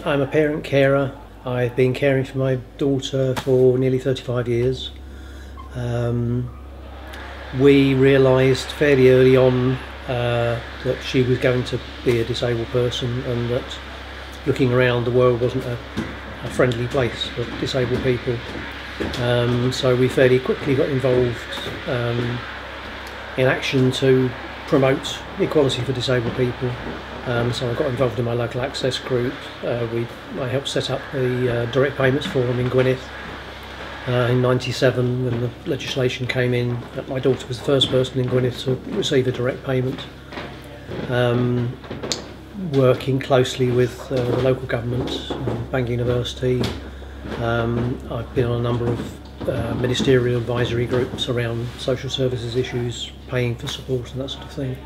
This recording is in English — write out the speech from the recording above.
I'm a parent carer. I've been caring for my daughter for nearly 35 years. Um, we realised fairly early on that she was going to be a disabled person, and that looking around the world wasn't a friendly place for disabled people. So we fairly quickly got involved in action to promote equality for disabled people. So I got involved in my local access group. I helped set up the direct payments forum in Gwynedd in '97 when the legislation came in. My daughter was the first person in Gwynedd to receive a direct payment. Working closely with the local government, Bangor University. I've been on a number of ministerial advisory groups around social services issues, paying for support and that sort of thing.